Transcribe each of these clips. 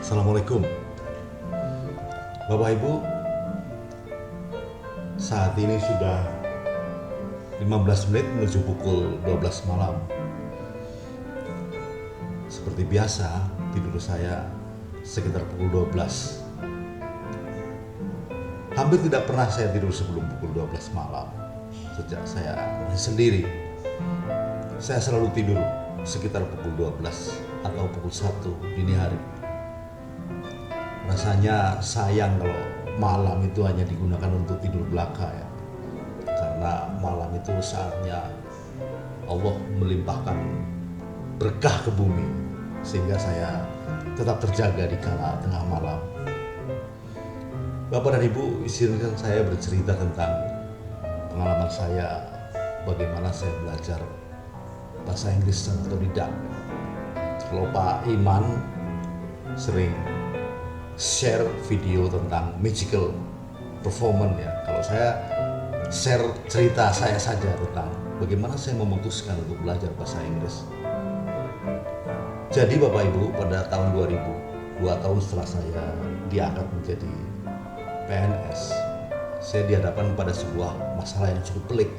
Assalamualaikum Bapak Ibu. Saat ini sudah 15 menit menuju pukul 12 malam. Seperti biasa, tidur saya sekitar pukul 12. Hampir tidak pernah saya tidur sebelum pukul 12 malam. Sejak saya sendiri, saya selalu tidur sekitar pukul 12 atau pukul 1 dini hari. Rasanya sayang kalau malam itu hanya digunakan untuk tidur belaka ya. Karena malam itu saatnya Allah melimpahkan berkah ke bumi, sehingga saya tetap terjaga di kala tengah malam. Bapak dan Ibu, izinkan saya bercerita tentang pengalaman saya, bagaimana saya belajar bahasa Inggris secara otodidak. Kalau Pak Iman sering share video tentang magical performance ya, kalau saya share cerita saya saja tentang bagaimana saya memutuskan untuk belajar bahasa Inggris. Jadi Bapak Ibu, pada tahun 2000, 2 tahun setelah saya diangkat menjadi PNS, saya dihadapkan pada sebuah masalah yang cukup pelik,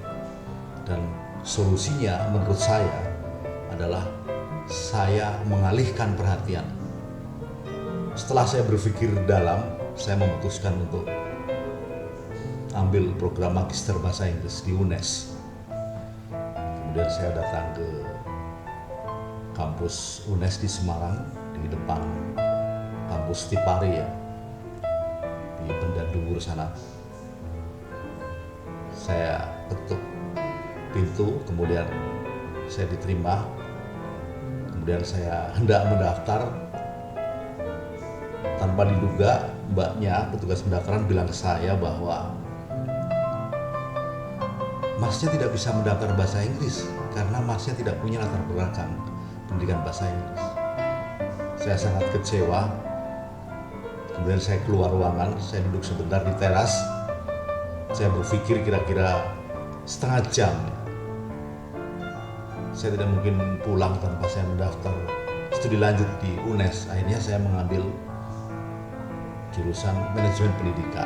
dan solusinya menurut saya adalah saya mengalihkan perhatian. Setelah saya berpikir dalam, saya memutuskan untuk ambil program Magister Bahasa Inggris di UNES. Kemudian saya datang ke kampus UNES di Semarang, di depan kampus Tipari ya, di Benda Dhuwur sana. Saya ketuk pintu, kemudian saya diterima. Kemudian saya hendak mendaftar. Tanpa diduga, mbaknya, petugas pendaftaran, bilang ke saya bahwa masnya tidak bisa mendaftar bahasa Inggris karena masnya tidak punya latar belakang pendidikan bahasa Inggris. Saya sangat kecewa. Kemudian saya keluar ruangan, saya duduk sebentar di teras. Saya berpikir kira-kira setengah jam. Saya tidak mungkin pulang tanpa saya mendaftar studi lanjut di UNES. Akhirnya saya mengambil jurusan manajemen pendidikan.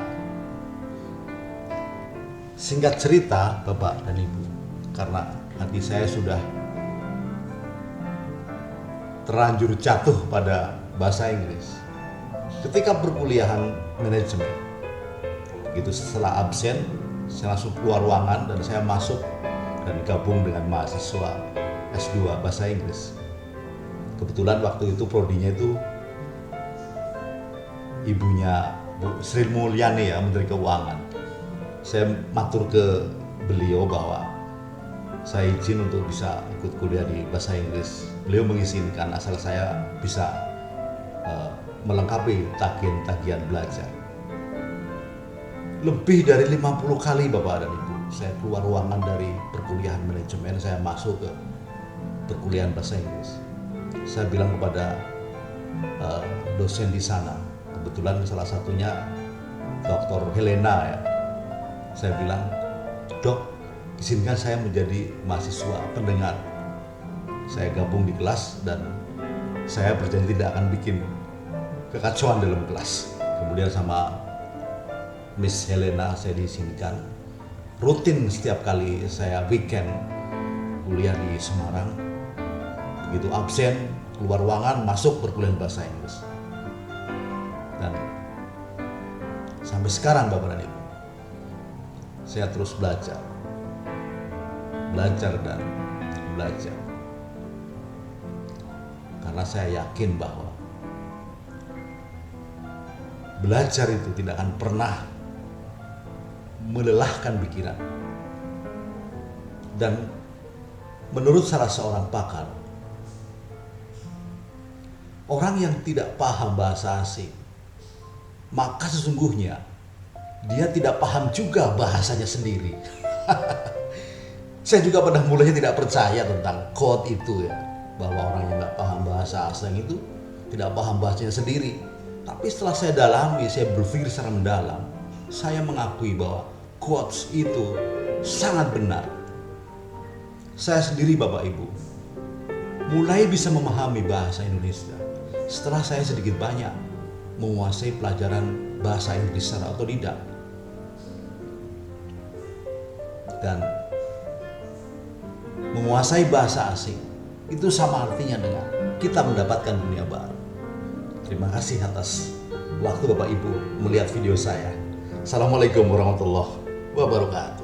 Singkat cerita Bapak dan Ibu, karena hati saya sudah terlanjur jatuh pada bahasa Inggris, ketika perkuliahan manajemen, begitu setelah absen, saya langsung keluar ruangan dan saya masuk dan gabung dengan mahasiswa S2 bahasa Inggris. Kebetulan waktu itu prodinya itu ibunya Bu Sri Mulyani ya, Menteri Keuangan. Saya matur ke beliau bahwa saya izin untuk bisa ikut kuliah di bahasa Inggris. Beliau mengizinkan asal saya bisa melengkapi tagihan-tagihan belajar. Lebih dari 50 kali Bapak dan Ibu, saya keluar ruangan dari perkuliahan manajemen, saya masuk ke perkuliahan bahasa Inggris. Saya bilang kepada dosen di sana, kebetulan salah satunya Dr. Helena ya. Saya bilang, "Dok, izinkan saya menjadi mahasiswa pendengar. Saya gabung di kelas dan saya berjanji tidak akan bikin kekacauan dalam kelas." Kemudian sama Miss Helena saya diizinkan. Rutin setiap kali saya weekend kuliah di Semarang, begitu absen, keluar ruangan, masuk perkuliahan bahasa Inggris. Dan sampai sekarang Bapak dan Ibu, saya terus belajar dan belajar. Karena saya yakin bahwa belajar itu tidak akan pernah melelahkan pikiran. Dan menurut salah seorang pakar, orang yang tidak paham bahasa asing, maka sesungguhnya dia tidak paham juga bahasanya sendiri. Saya juga pada mulanya tidak percaya tentang quote itu ya, bahwa orang yang nggak paham bahasa asing itu tidak paham bahasanya sendiri. Tapi setelah saya dalami, saya berpikir secara mendalam, saya mengakui bahwa quotes itu sangat benar. Saya sendiri Bapak Ibu mulai bisa memahami bahasa Indonesia setelah saya sedikit banyak menguasai pelajaran bahasa Inggris secara otodidak. Dan menguasai bahasa asing itu sama artinya dengan kita mendapatkan dunia baru. Terima kasih atas waktu Bapak Ibu melihat video saya. Assalamualaikum warahmatullahi wabarakatuh.